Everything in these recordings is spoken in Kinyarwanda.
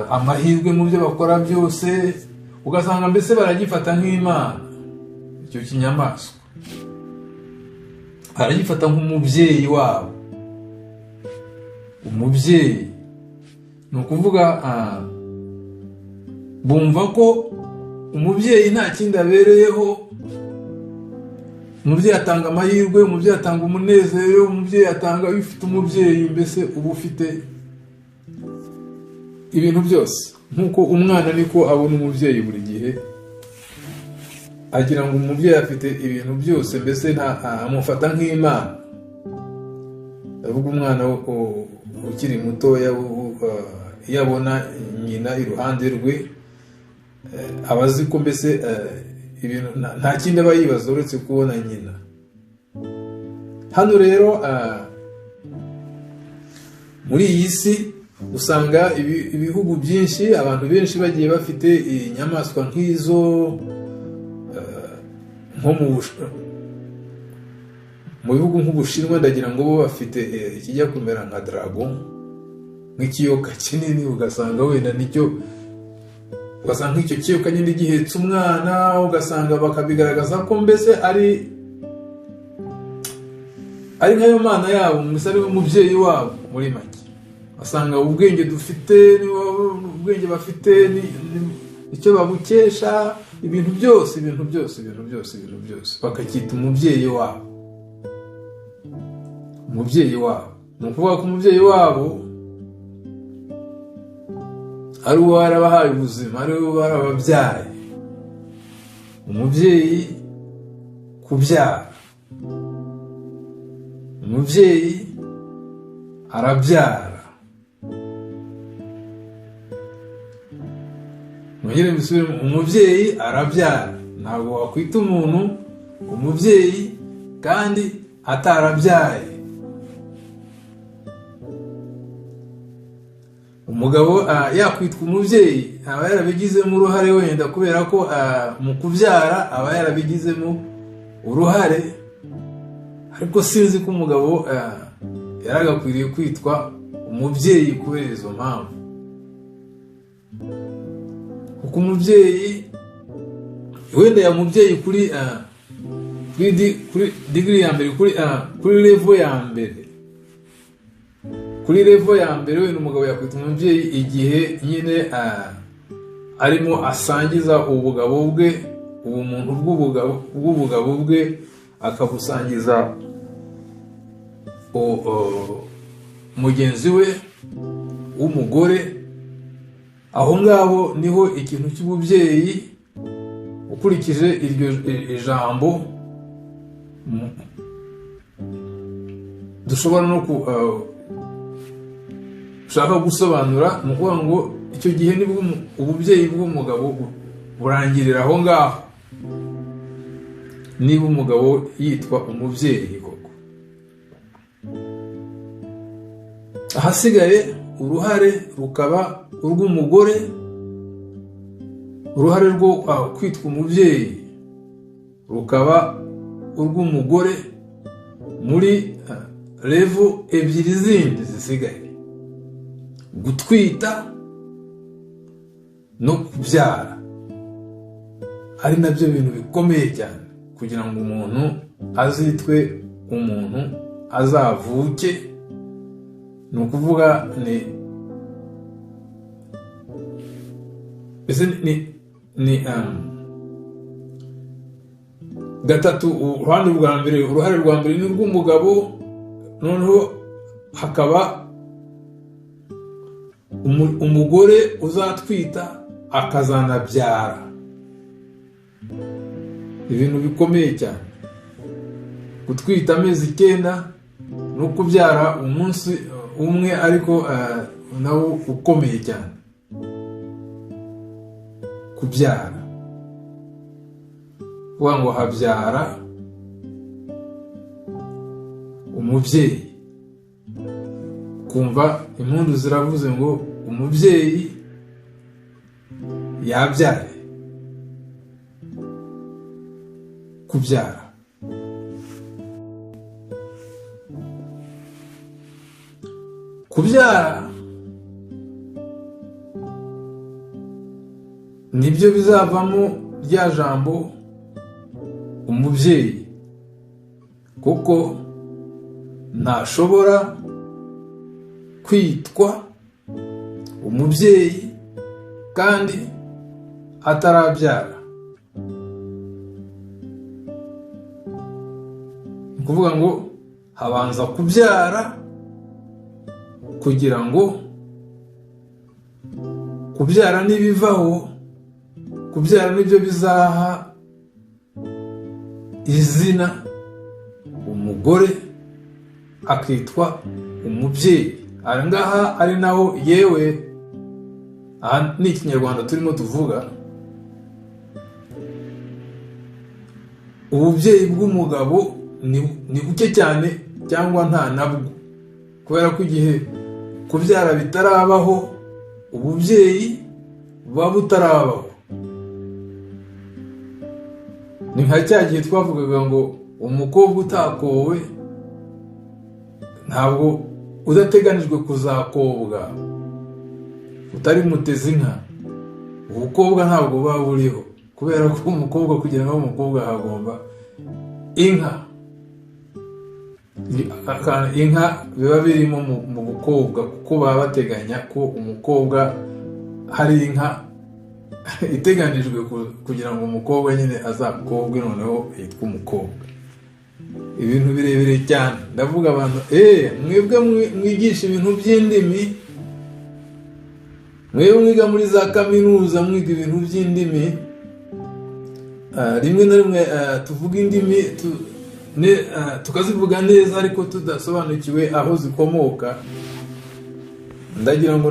amahirwe mu byo bakora byose, ugasanga mbese baragifata nk'Imana. Icyo kinyamaswa baragifata nk'umubyeyi wabo. Umubyeyi ni ukuvuga bumva ko umubyeyi nta kindi abereyeho. Umubyeyi atanga amahirwe, umubyeyi atanga umunezero, umubyeyi atanga, iyo ufite umubyeyi mbese uba ufite ibintu byose. Nk'uko umwana niko abona umubyeyi buri gihe, agira ngo umubyeyi afite ibintu byose, mbese amufata nk'Imana. Ndavuga umwana ukiri mutoya, iyo abona nyina iruhande rwe, aba azi ko mbese ibintu nta kindi aba yibaza uretse kubona nyina. Hano rero muri iyi si usanga ibihugu byinshi, abantu benshi bagiye bafite inyamaswa nk'izo, nko mu bihugu nk'Ubushinwa ndagira ngo bo bafite ikijya kumera nka dragon, nk'ikiyoka kinini, ugasanga wenda nicyo, ugasanga nk'icyo kiyoka nyine gihetse umwana, ugasanga bakabigaragaza ko mbese ari nkayo Mana yabo, mbese ari umubyeyi wabo muri make. Basanga ubwenge dufite, ubwenge bafite, icyo babukesha, ibintu byose bakacyita umubyeyi wabo. Umubyeyi wabo ni ukuvuga ko umubyeyi wabo ari uwo warabahaye ubuzima, ari uwo warababyaye. Umubyeyi kubyara, umubyeyi arabyara. Umubyeyi arabyara. Ntabwo wakwita umuntu umubyeyi kandi atarabyaye. Umugabo yakwitwa umubyeyi aba yarabigizemo uruhare, wenda kubera ko mu kubyara aba yarabigizemo uruhare, ariko sinzi ko umugabo yaragakwiriye kwitwa umubyeyi kubera izo mpamvu. Kuko umubyeyi wenda yamubyeyi kuri degree ya mbere, kuri level ya mbere. Kuri level ya mbere wenda umugabo yakwita umubyeyi igihe nyine arimo asangiza ubugabo bwe, ubumuntu bw'ubugabo bwe, akabusangiza mugenzi we w'umugore. Aho ngaho niho ikintu cy'ububyeyi, ukurikije iryo ijambo, dushobora no ushaka gusobanura, ni ukuvuga ngo icyo gihe nibwo ububyeyi bw'umugabo burangirira aho ngaho, niba umugabo yitwa umubyeyi koko. Ahasigaye uruhare rukaba urw'umugore. Uruhare rwo kwitwa umubyeyi rukaba urw'umugore muri level ebyiri zindi zisigaye: gutwita no kubyara. Ari nabyo bintu bikomeye cyane kugira ngo umuntu azitwe umuntu, azavuke. Ni ukuvuga gatatu. Uruhare rwa mbere ni urw'umugabo, noneho hakaba umugore uzatwita akazanabyara. Ibintu bikomeye cyane, gutwita amezi 9 no kubyara umunsi umwe, ariko nawo ukomeye cyane. Kubyara kuvuga ngo habyara umubyeyi. Kumva impundu ziravuze ngo umubyeyi yabyaye. Kubyara, nibyo bizavamo rya jambo umubyeyi, kuko ntashobora kwitwa umubyeyi kandi atarabyara. Ni ukuvuga ngo habanza kubyara kugira ngo kubyara nibivaho, kubyara nibyo bizaha izina umugore akitwa umubyeyi. Aha ngaha ari naho yewe, aha ni ikinyarwanda turimo tuvuga, ububyeyi bw'umugabo ni buke cyane cyangwa nta nabwo, kubera ko igihe kubyara bitarabaho ububyeyi buba butarabaho. Ni nka cya gihe twavugaga ngo umukobwa utakowe ntabwo udateganijwe kuzakobwa, utari muteze inka, ubukobwa ntabwo buba buriho, kubera ko umukobwa kugira ngo umukobwa hagomba inka. Inka biba birimo mu bukobwa, kuko baba bateganya ko umukobwa hari inka iteganijwe kugira ngo umukobwa nyine azakobwe, noneho yitwa umukobwa. Ibintu birebire cyane. Ndavuga abantu mwebwe mwigisha ibintu by'indimi, mwebwe mwiga muri za kaminuza mwiga ibintu by'indimi, rimwe na rimwe tuvuga indimi tukazivuga neza ariko tudasobanukiwe aho zikomoka. Ndagira ngo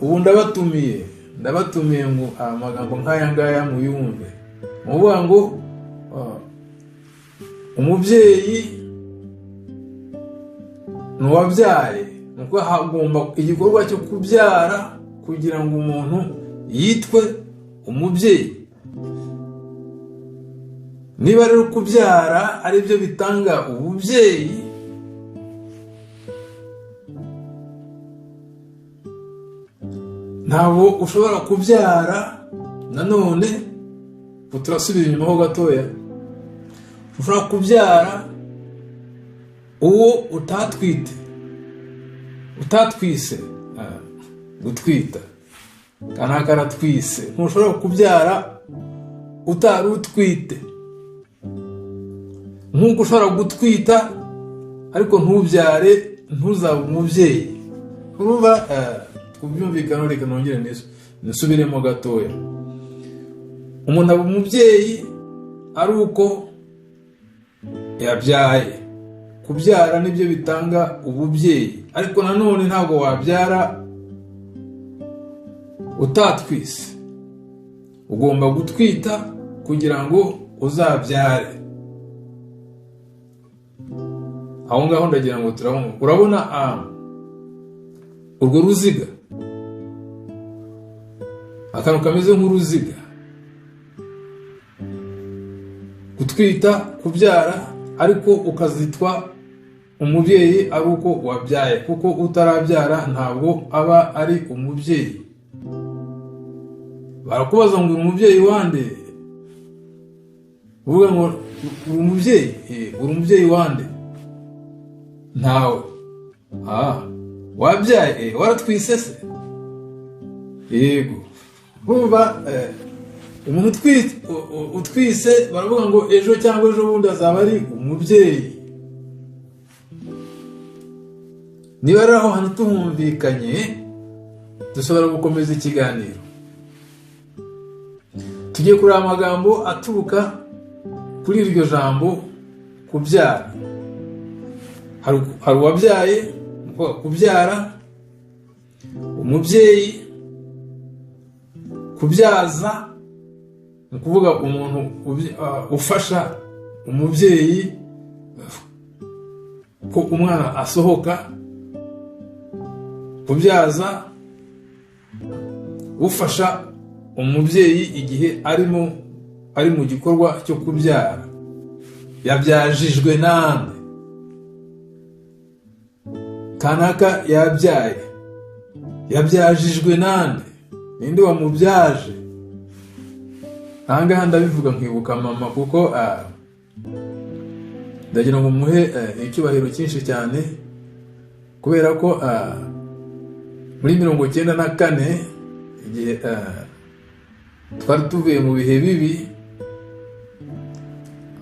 ubu ndabatumiye ngo amagambo nk'aya ngaya muyumve. Muvuga ngo umubyeyi n'uwabyaye, nuko hagomba igikorwa cyo kubyara kugira ngo umuntu yitwe umubyeyi. Niba rero kubyara ari byo bitanga ububyeyi, ntabwo ushobora kubyara nanone, turasubira inyuma ho gatoya, ushobora kubyara uwo utatwise, gutwita kanaka aratwise. Ntushobora kubyara utari utwite, nk'uko ushobora gutwita ariko ntubyare, ntuzabe umubyeyi. Urumva kubyumvikana. Reka nongere nisubiremo gatoya. Umuntu aba umubyeyi ari uko yabyaye. Kubyara nibyo bitanga ububyeyi, ariko nanone ntabwo wabyara utatwise. Ugomba gutwita kugira ngo uzabyare. Aho ngaho ndagira ngo urabona urwo ruziga, akantu kameze nk'uruziga, gutwita, kubyara, ariko ukazitwa umubyeyi ari uko wabyaye, kuko utarabyara ntabwo aba ari umubyeyi. Barakubaza ngo uri umubyeyi wande, uvuga ngo uri umubyeyi wande? Ntawe. Wabyaye, waratwise se? Yego. Urumva umuntu utwise baravuga ngo ejo cyangwa ejo bundi azaba ari umubyeyi. Niba rero aho hantu tuhumvikanye, dushobora gukomeza ikiganiro. Tugiye kureba amagambo aturuka kuri iryo jambo kubyara. Hari uwabyaye, kubyara, umubyeyi, kubyaza, ni ukuvuga umuntu ufasha umubyeyi ko umwana asohoka, kubyaza, ufasha umubyeyi igihe ari mu gikorwa cyo kubyara. Yabyajijwe nande, kanaka yabyaye, yabyajijwe nande, ninde wamubyaje? ahangaha ndabivuga nkibuka mama kuko ndagira ngo muhe icyubahiro cyinshi cyane, kubera ko muri 1994 igihe twari tuvuye mu bihe bibi,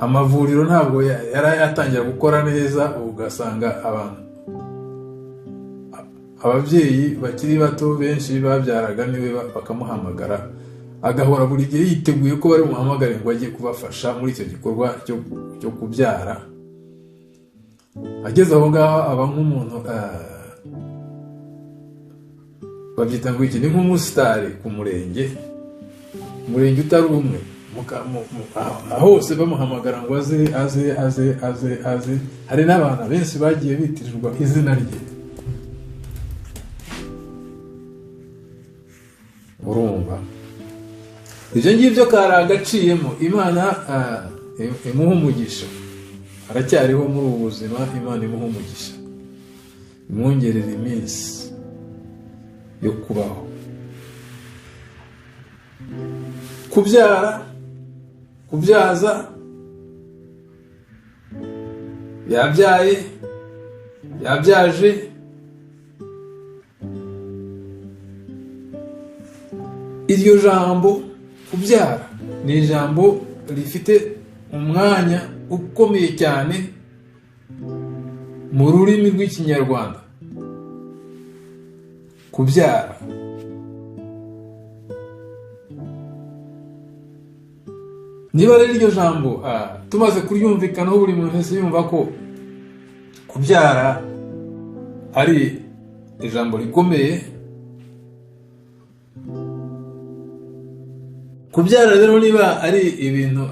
amavuriro ntabwo yari yatangira gukora neza, ugasanga ababyeyi bakiri bato benshi babyaraga niwe bakamuhamagara, agahora buri gihe yiteguye ko bari muhamagare ngo ajye kubafasha muri icyo gikorwa cyo kubyara. Ageze aho ngaho aba nk'umuntu babyita ngo iki, ni nk'umusitari ku murenge utari umwe, hose bamuhamagara ngo aze. Hari n'abantu benshi bagiye bitirirwa izina rye, urumva. Ibyo ngibyo kari agaciyemo, Imana imuha umugisha, aracyariho muri ubu buzima. Imana imuha umugisha, imwongerera iminsi yo kubaho. Kubyara, kubyaza, yabyaye, yabyaje, iryo jambo kubyara ni ijambo rifite umwanya ukomeye cyane mu rurimi rw'Ikinyarwanda. Kubyara, niba rero iryo jambo tumaze kuryumvikanaho, buri muntu wese yumva ko kubyara ari ijambo rikomeye. Kubyara rero niba ari ibintu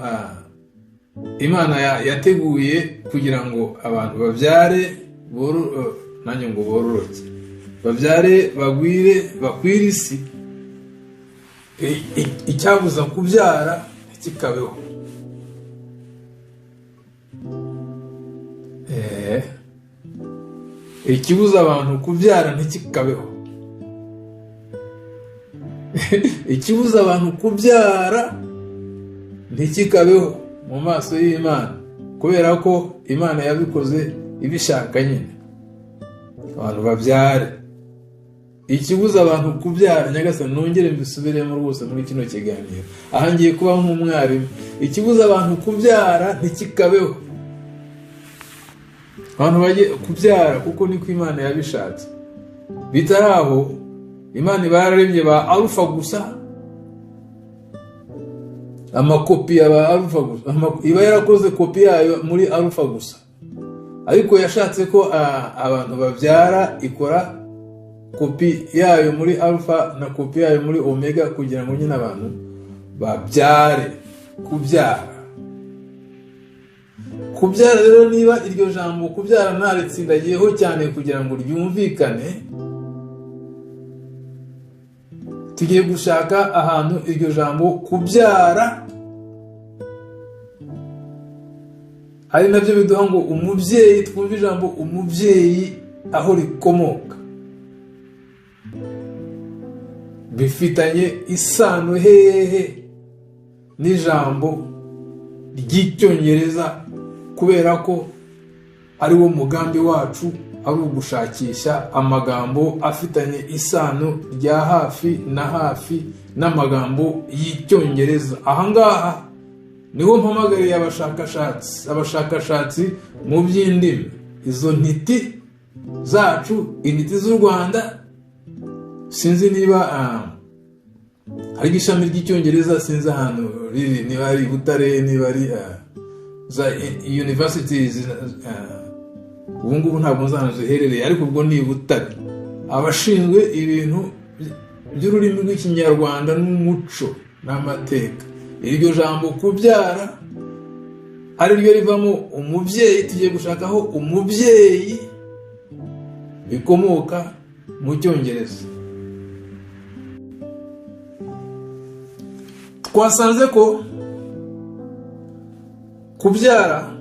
Imana yateguye kugira ngo abantu babyare, nanjye ngo bororoke, babyare, bagwire, bakwire isi, icyabuza kubyara kikabeho. Ikibuza abantu kubyara ntikikabeho. Ikibuza abantu kubyara ntikikabeho mu maso y'Imana, kubera ko Imana yabikoze ibishaka nyine, abantu babyare. Ikibuza abantu kubyara, Nyagasani nongere mbisubiremo rwose muri kino kiganiro, aha ngiye kuba nk'umwarimu. Ikibuza abantu kubyara ntikikabeho, abantu bagiye kubyara kuko niko Imana yabishatse. Bitari aho, Imana bararemye ba Alpha gusa, amakopi ya Alpha gusa, iba yarakoze kopi yayo muri Alpha gusa, ariko yashatse ko abantu babyara, ikora kopi yayo muri Alpha na kopi yayo muri Omega, kugira ngo nyine abantu babyare. Kubyara rero, niba iryo jambo kubyara naritsindagiyeho cyane kugira ngo ryumvikane, tugiye gushaka ahantu iryo jambo kubyara hari nabyo biduha ngo umubyeyi. Twumva ijambo umubyeyi aho rikomoka, bifitanye isano hehe n'ijambo ry'Icyongereza, kubera ko ari wo mugambi wacu, ari ugushakisha amagambo afitanye isano rya hafi na hafi n'amagambo y'Icyongereza. Ahangaha niho mpamagariye abashakashatsi mu by'indimi, izo ntiti zacu, intiti z'u Rwanda. Sinzi niba hari ishami ry'Icyongereza, sinzi ahantu riri, niba ari Butare, niba ari za universities, ubu ngubu ntabwo nzanaziherereye, ariko ubwo ni Butare. Abashinzwe ibintu by'ururimi rw'Ikinyarwanda n'umuco n'amateka, iryo jambo kubyara ari ryo rivamo umubyeyi. Tugiye gushakaho umubyeyi bikomoka mu Cyongereza. Twasanze ko kubyara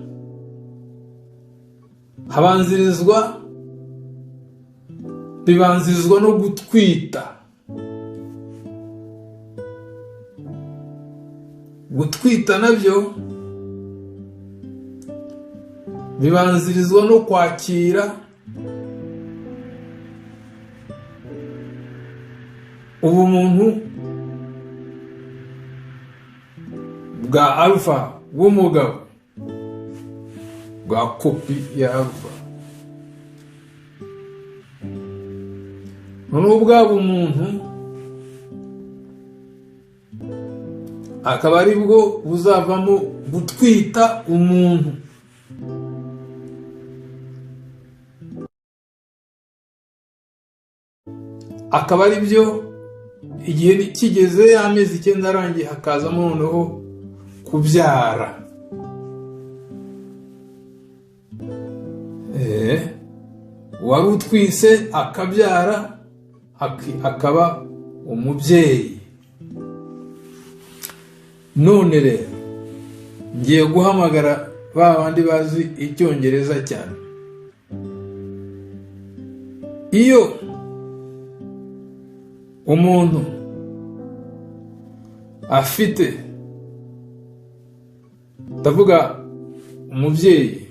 bibanzirizwa no gutwita. gutwita nabyo bibanzirizwa no kwakira ubumuntu bwa alpha bw'umugabo, bwa kopi ya alpha. noneho bwa bumuntu akaba ari bwo buzavamo gutwita umuntu. Akaba ari byo igihe kigeze amezi 9 arangiye hakazamo noneho kubyara. Wari utwise akabyara akaba umubyeyi. None rero ngiye guhamagara ba bandi bazi icyongereza cyane. Iyo umuntu afite, ndavuga umubyeyi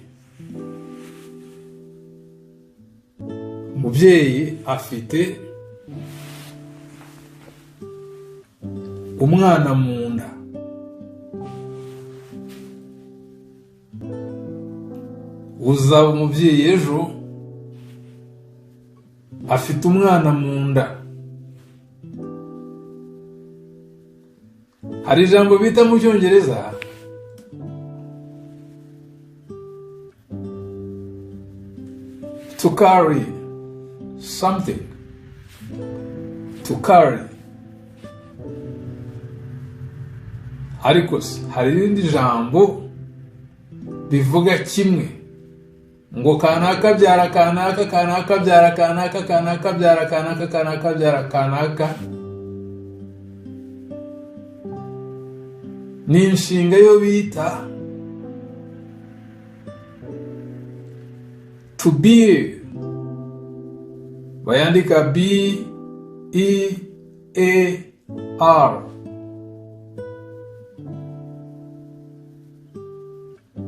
afite umwana mu nda, uzaba umubyeyi ejo afite umwana mu nda. Hari ijambo bita mu cyongereza to carry something, to carry. Ariko hari irindi jambo bivuga kimwe, ngo kanaka byara kanaka, kanaka byara kanaka, kanaka byara kanaka, kanaka byara kanaka. Ni inshinga yo bita to be, bayandika B-E-A-R.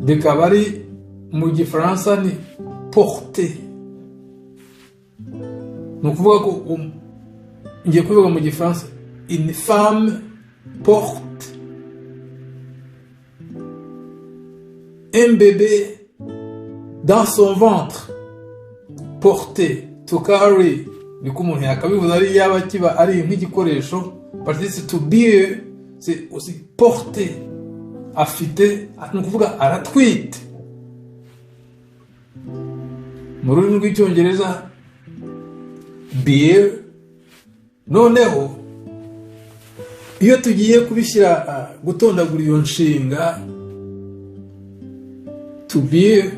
Bikaba ari mu gifaransa ni porter. Ni ukuvuga ko ngiye kuvuga mu gifaransa, une femme porte un bébé dans son ventre. Porter, to carry, ni ko umuntu yakabivuza ari yaba kiba ari nk'igikoresho. Participe to be, c'est aussi porter, afite, ni ukuvuga aratwite. Mu rurimi rw'icyongereza bear. Noneho iyo tugiye kubishyira gutondagura iyo nshinga to be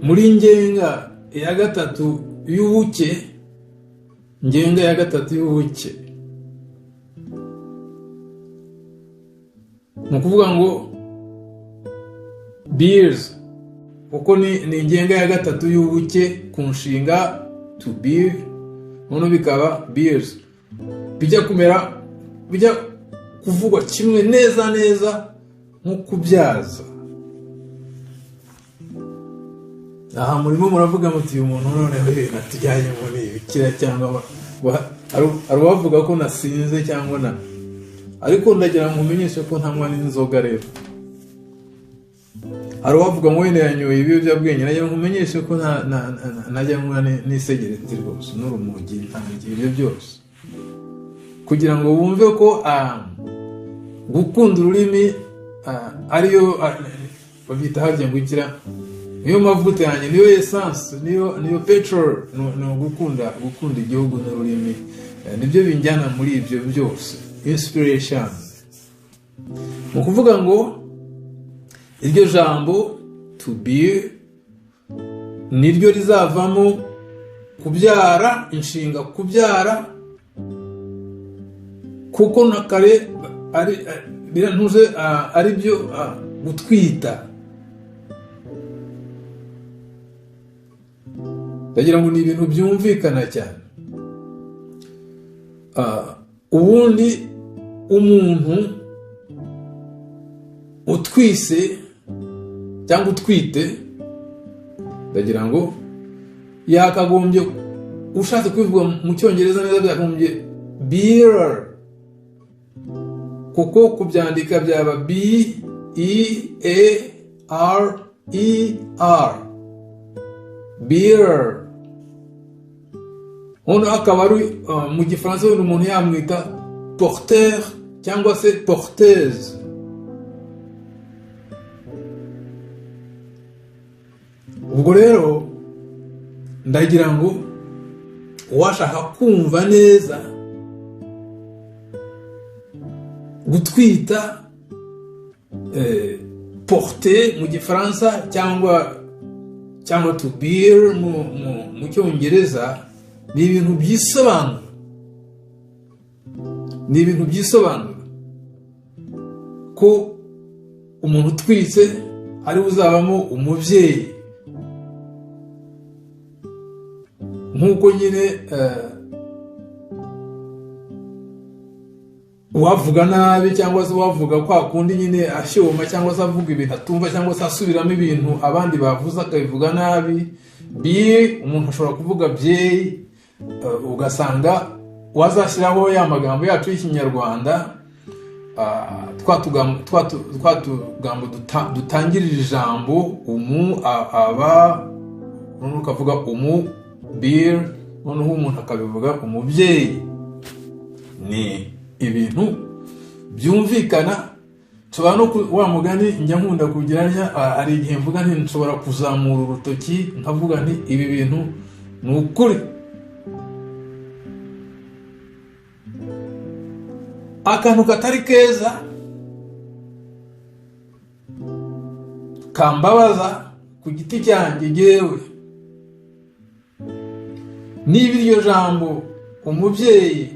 muri ngenga ya gatatu y'ubuke, ngenga ya gatatu y'ubuke, ni ukuvuga ngo bears, kuko ni ngenga ya gatatu y'ubuke ku nshinga to be, noneho bikaba bears. Bijya kuvugwa kimwe neza nko kubyaza. Aha murimo muravuga muti uyu muntu noneho natujyanye muri bikira cyangwa ari uwavuga ko nasinze cyangwa ariko ndagira ngo umenyeshe ko ntanywa n'inzoga rero. Hari uwavuga ngo wenda yanyoye ibiyobyabwenge, nagira ngo umenyeshe ko najya nywa n'isegereti rwose n'urumogi, ibyo byose, kugira ngo wumve ko gukunda ururimi ariyo babyita hagiye gukira, niyo mavuta yanjye, niyo essence, niyo petrol, no gukunda igihugu n'ururimi. Nibyo binjyana muri ibyo byose, inspiration. Mu kuvuga ngo iryo jambo to be niryo rizavamo kubyara, inshinga kubyara, kuko nakare birantuze ari byo gutwita. Ndagira ngo ni ibintu byumvikana cyane. Ubundi umuntu utwise cyangwa utwite, ndagira ngo yakagombye, ushatse kubivuga mu cyongereza neza byakagombye bearer, kuko kubyandika byaba B-E-A-R-E-R, bearer. Uno akaba ari mu gifaransa umuntu yamwita porteur cyangwa se porteuse. Ubwo rero ndagira ngo uwashaka kumva neza gutwita, porter mu gifaransa cyangwa to bear mu cyongereza, ni ibintu byisobanura, ko umuntu utwitse ari uzabamo umubyeyi, nk'uko nyine uwavuga nabi cyangwa se uwavuga kwa kundi nyine ashyoma cyangwa se avuga ibintu atumva cyangwa se asubiramo ibintu abandi bavuze akabivuga nabi. Umuntu ashobora kuvuga byeyi, ugasanga wazashyiraho ya magambo yacu y'ikinyarwanda, twa tugambo dutangirira ijambo umu, aba, noneho ukavuga umu, beer, noneho umuntu akabivuga umubyeyi. Ni ibintu byumvikana. Nshobora no wa mugani njya nkunda kugeranya, hari igihe mvuga nti nshobora kuzamura urutoki nkavuga nti ibi bintu ni ukuri. Akantu katari keza kambabaza ku giti cyanjye jyewe, niba iryo jambo umubyeyi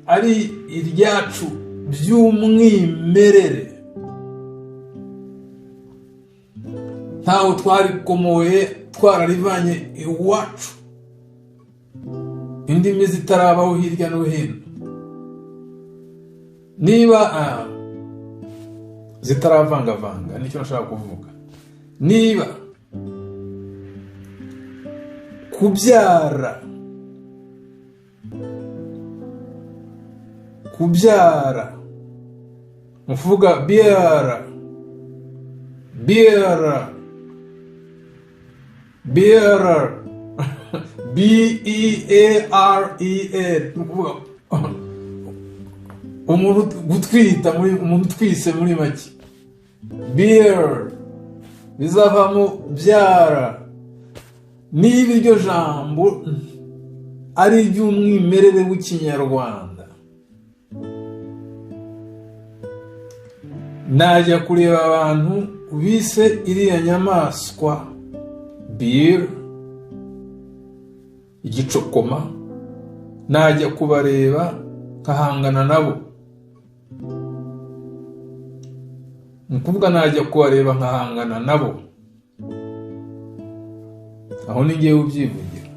ari iryacu by'umwimerere, ntaho twarikomoye twararivanye iwacu, indimi zitarabaho hirya no hino, niba zitaravangavanga, nicyo nashaka kuvuga. Niba kubyara muvuga bearer, B-E-A-R-E-R, muvuga umuntu gutwita, umuntu twise muri make, bear bizavamo byara. Niba iryo jambo ari iry'umwimerere w'ikinyarwanda, najya kureba abantu bise iriya nyamaswa bear, igicokoma, najya kubareba nkahangana nabo. Nukuvuga najya kubareba nkahangana nabo, aho ni ngewe ubyivugira.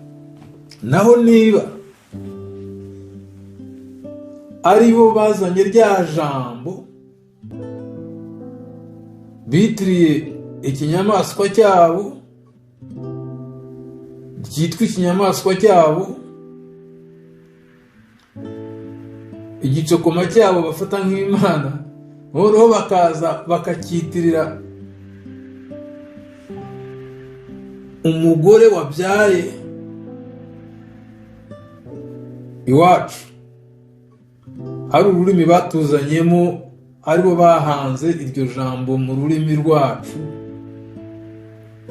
Naho niba ari bo bazanye rya jambo bitiriye ikinyamaswa cyabo, cyitwa ikinyamaswa cyabo, igicokoma cyabo bafata nk'Imana, noneho bakaza bakacyitirira umugore wabyaye iwacu. Hari ururimi batuzanyemo, aribo bahanze iryo jambo mu rurimi rwacu,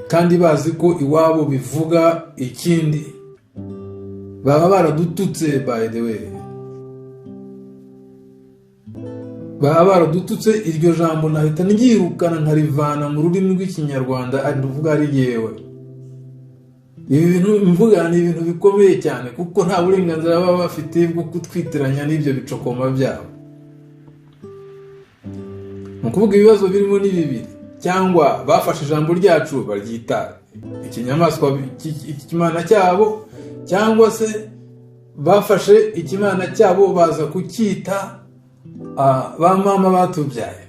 kandi bazi ko iwabo bivuga ikindi, baba baradututse. By the way, baba baradututse. Iryo jambo nahita nryirukana nkarivana mu rurimi rw'ikinyarwanda, arivuga ari yewe. Ibi bintu mvuga ni ibintu bikomeye cyane, kuko nta burenganzira baba bafite bwo kutwitiranya n'ibyo bicokoma byabo. Nukuvuga ibibazo birimo ni bibiri: cyangwa bafashe ijambo ryacu baryita ikinyamaswa ikimana cyabo, cyangwa se bafashe ikimana cyabo baza kucyita ba mama batubyaye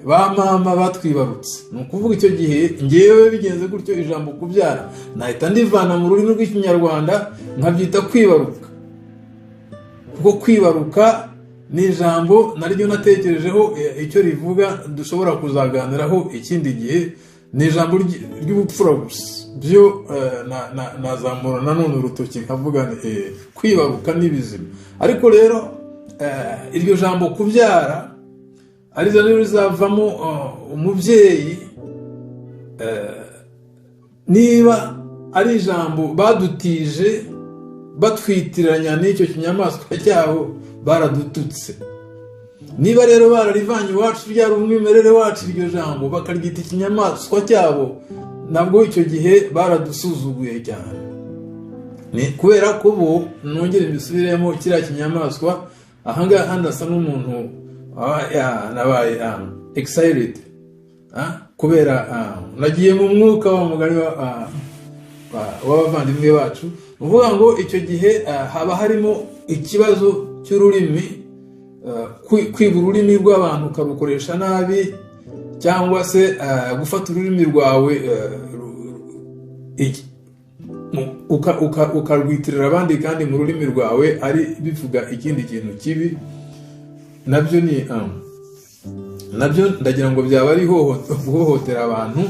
ba mama batwibarutse. Ni ukuvuga icyo gihe ngewe bigenze gutyo ijambo kubyara nahita ndivana mu rurimi rw'ikinyarwanda nkabyita kwibaruka, kuko kwibaruka ni ijambo naryo natekerejeho icyo rivuga dushobora kuzaganiraho ikindi gihe. Ni ijambo ry'ubupfura gusa byo nazamura nanone urutoki nkavuga kwibaruka n'ibizima. Ariko rero iryo jambo kubyara arizo rero rizavamo umubyeyi. Niba ari ijambo badutije batwitiranya n'icyo kinyamaswa cyabo baradututse. Niba rero bararivanye iwacu ryari umwimerere wacu iryo jambo bakaryita ikinyamaswa cyabo, nabwo icyo gihe baradusuzuguye cyane. Ni kubera ko bo nongere mbisubiremo kiriya kinyamaswa ahangaha ndasa n'umuntu nabaye excited kubera nagiye mu mwuka wa mugani w'abavandimwe bacu. Uvuga ngo icyo gihe haba harimo ikibazo cy'ururimi, kwiba ururimi rw'abantu ukarukoresha nabi, cyangwa se gufata ururimi rwawe ukarwitirira abandi kandi mu rurimi rwawe ari bivuga ikindi kintu kibi. Nabyo ndagira ngo byaba ari guhohotera abantu,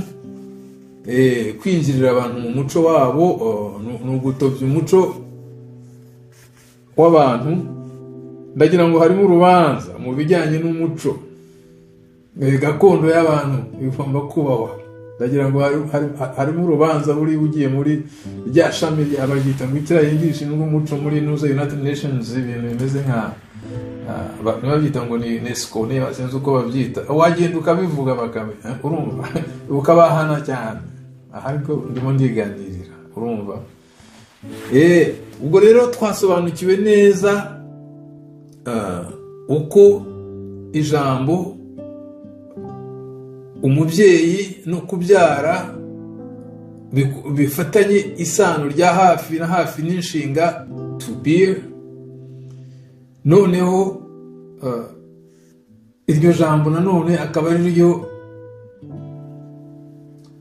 kwinjirira abantu mu muco wabo, ni ugutobya umuco w'abantu. Ndagira ngo harimo urubanza mu bijyanye n'umuco gakondo y'abantu bigomba kubahwa. Ndagira ngo harimo urubanza buri ugiye muri rya shami abaryita ngo ikirayingisha n'umuco muri United Nations, ibintu bimeze nka babyita ngo ni UNESCO, niba sinzi uko babyita, wagenda ukabivuga urumva ukabahana cyane. Ariko ndimo ndiganirira, urumva. Ubwo rero twasobanukiwe neza uko ijambo umubyeyi no kubyara bifatanye isano rya hafi na hafi n'inshinga to bear. Noneho iryo jambo nanone akaba ari ryo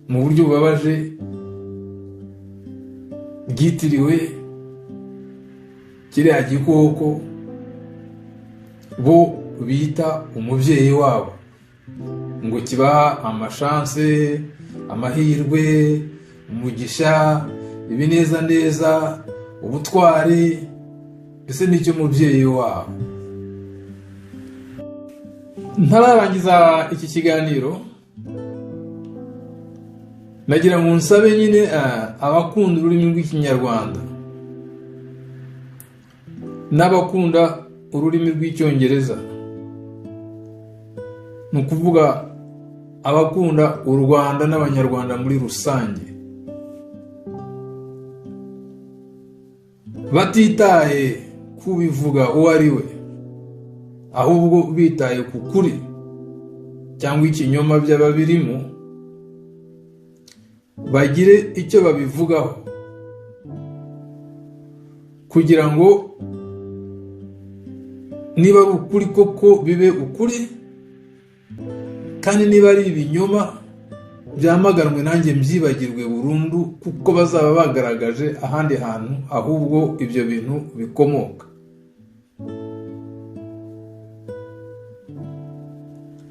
mu buryo bubabaje ryitiriwe kiriya gikoko bo bita umubyeyi wabo, ngo kibaha amashanse, amahirwe, umugisha, ibinezaneza, ubutwari, ese nicyo mubyeyi wabo. Ntararangiza iki kiganiro nagira ngo nsabe nyine abakunda ururimi rw'ikinyarwanda n'abakunda ururimi rw'icyongereza, ni ukuvuga abakunda u Rwanda n'abanyarwanda muri rusange, batitaye kubivuga uwo ari we, ahubwo bitaye ku kuri cyangwa ikinyoma byaba birimo, bagire icyo babivugaho kugira ngo niba ari ukuri koko bibe ukuri, kandi niba ari ibinyoma byamaganwe nanjye mbyibagirwe burundu, kuko bazaba bagaragaje ahandi hantu ahubwo ibyo bintu bikomoka.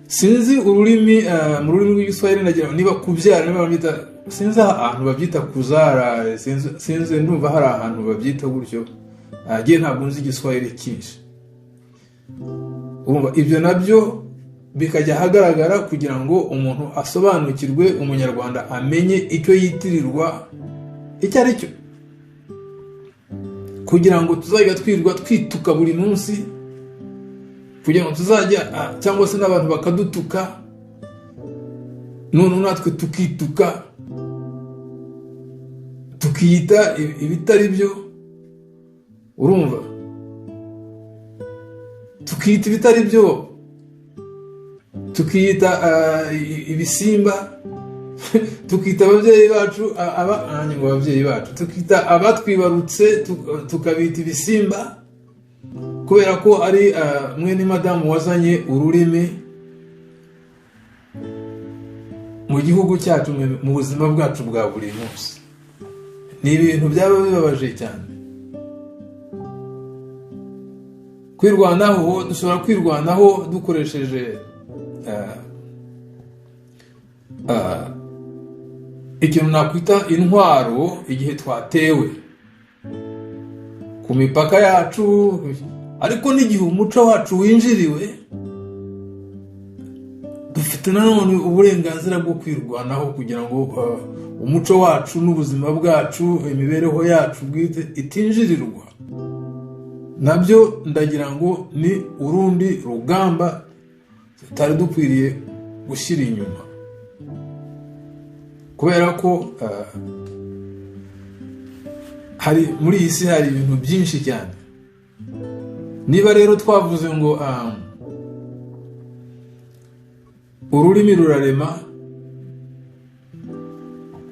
Sinzi ururimi mu rurimi rw'igiswahili nagira niba kubyara niba babyita, sinzi ahantu babyita kuzara, sinzi ndumva hari ahantu babyita gutyo, agiye ntabwo nzi igiswahili cyinshi. Urumva ibyo nabyo bikajya ahagaragara kugira ngo umuntu asobanukirwe, umunyarwanda amenye icyo yitirirwa icyo ari cyo, kugira ngo tuzajya twirwa twituka buri munsi, kugira ngo tuzajya cyangwa se n'abantu bakadutuka none natwe tukituka tukiyita ibitari byo. Urumva, tukiyita ibitari byo, tukiyita ibisimba, tukita ababyeyi bacu ababyeyi bacu tukita abatwibarutse tukabita ibisimba kubera ko ari mwene madamu wazanye ururimi mu gihugu cyacu mu buzima bwacu bwa buri munsi. Ni ibintu byaba bibabaje cyane. Kwirwanaho, dushobora kwirwanaho dukoresheje ikintu nakwita intwaro igihe twatewe ku mipaka yacu, ariko n'igihe umuco wacu winjiriwe dufite nanone uburenganzira bwo kwirwanaho kugira ngo umuco wacu n'ubuzima bwacu, imibereho yacu bwite itinjirirwa. Nabyo ndagira ngo ni urundi rugamba tutari dukwiriye gushyira inyuma, kubera ko hari muri iyi si hari ibintu byinshi cyane. Niba rero twavuze ngo ururimi rurarema,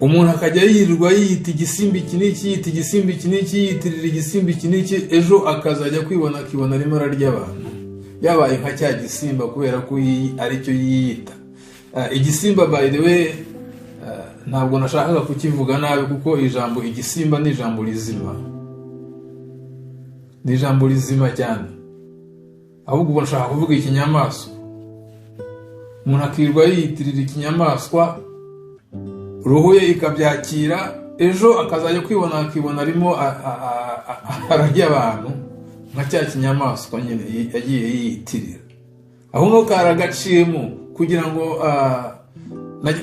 umuntu akajya yirirwa yiyita igisimba iki n'iki, yita igisimba iki n'iki, yitirira igisimba iki n'iki, ejo akazajya akibona arimo ararya abantu, yabaye nka cya gisimba kubera ko aricyo yiyita. Igisimba by the way ntabwo nashakaga kukivuga nabi, kuko ijambo igisimba ni ijambo rizima, ni ijambo rizima cyane, ahubwo ubu nashaka kuvuga ikinyamaswa. Umuntu akirirwa yiyitirira ikinyamaswa, roho ye ikabyakira, ejo akazajya akibona arimo ararya abantu nka cya kinyamaswa nyine yagiye yiyitirira. Aho ngo karagaciyemo kugira ngo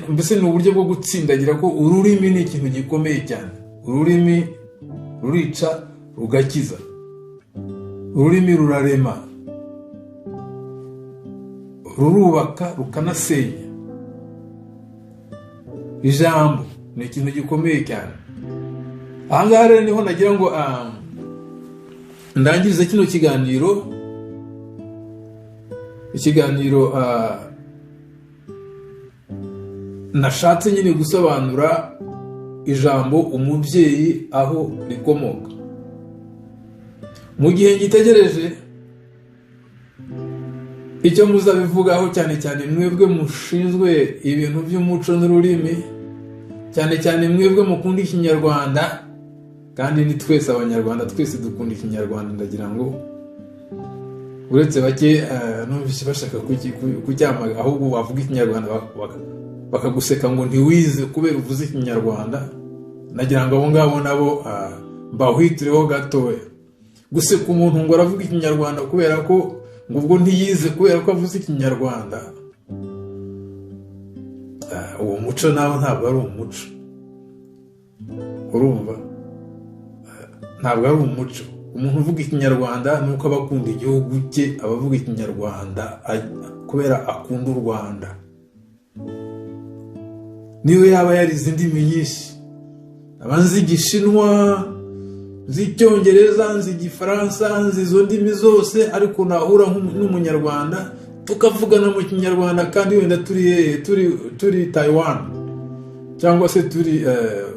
mbese ni uburyo bwo gutsindagira ko ururimi ni ikintu gikomeye cyane. Ururimi rurica rugakiza, ururimi rurarema, rurubaka rukanasenya. Ijambo ni ikintu gikomeye cyane. Ahangaha rero niho nagira ngo ndangirize kino kiganiro. Ikiganiro nashatse nyine gusobanura ijambo umubyeyi aho rikomoka. Mu gihe ngitegereje icyo muzabivugaho, cyane cyane mwebwe mushinzwe ibintu by'umuco n'ururimi, cyane cyane mwebwe mukunda ikinyarwanda, kandi ni twese abanyarwanda twese dukunda ikinyarwanda. Ndagira ngo uretse bake numvise bashaka kucyamaga, ahubwo bavuga ikinyarwanda bakaguseka ngo ntiwize kubera uvuze ikinyarwanda. Nagira ngo abo ngabo nabo mbahwitireho gatoya. Guseka umuntu ngo aravuga ikinyarwanda kubera ko ngo ubwo ntiyize kubera ko avuze ikinyarwanda, uwo muco nawe ntabwo ari umuco. Urumva, ntabwo ari umuco. Umuntu uvuga ikinyarwanda nuko aba akunda igihugu cye, aba avuga ikinyarwanda kubera akunda u Rwanda. Niyo yaba yarize indimi nyinshi, aba nzi Igishinwa, nzi Icyongereza, nzi Igifaransa, nzi izo ndimi zose, ariko nahura n'umunyarwanda tukavugana mu kinyarwanda, kandi wenda turi Taiwan cyangwa se turi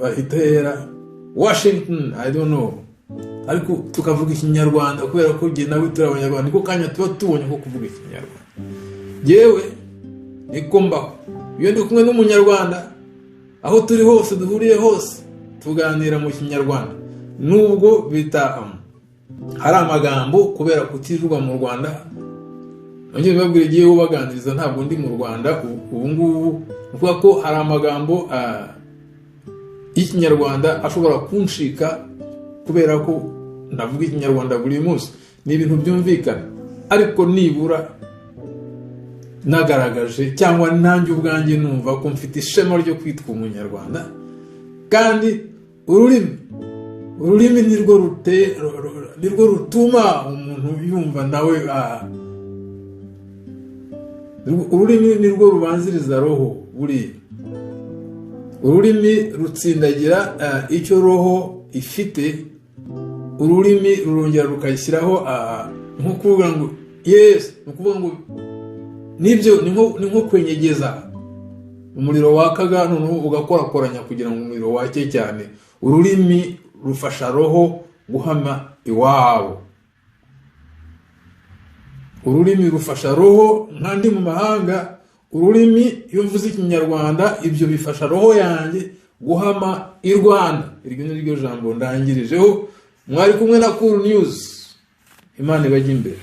bahitera Washington, I don't know, ariko tukavuga ikinyarwanda kubera ko jye nawe turi abanyarwanda. Niko kanya tuba tubonye ko kuvuga ikinyarwanda. Yewe niko mbaho, iyo ndi kumwe n'umunyarwanda, aho turi hose, duhuriye hose, tuganira mu kinyarwanda. Nubwo bita hari amagambo kubera kutirirwa mu Rwanda, nongeye babwira igihe ubaganiriza ntabwo ndi mu Rwanda ubu ngubu, kuvuga ko hari amagambo y'ikinyarwanda ashobora kunshika kubera ko ndavuga ikinyarwanda buri munsi. Ni ibintu byumvikana, ariko nibura nagaragaje cyangwa nanjye ubwanjye numva ko mfite ishema ryo kwitwa umunyarwanda. Kandi ururimi nirwo rutuma umuntu yumva nawe, ururimi nirwo rubanziriza roho. buriya ururimi rutsindagira icyo roho ifite. Ururimi rurongera rukayishyiraho nko kuvuga ngo yes, ni ukuvuga ngo nibyo, ni nko kwenyegeza umuriro wakaga noneho ugakorakoranya kugira ngo umuriro wake cyane. Ururimi rufasha roho guhama iwabo. Ururimi rufasha roho nkandi mu mahanga. Ururimi iyo mvuze Ikinyarwanda ibyo bifasha roho yanjye guhama i Rwanda. Iryo ni ryo jambo ndangirijeho. Mwari kumwe na Cool News. Imana ibajye imbere.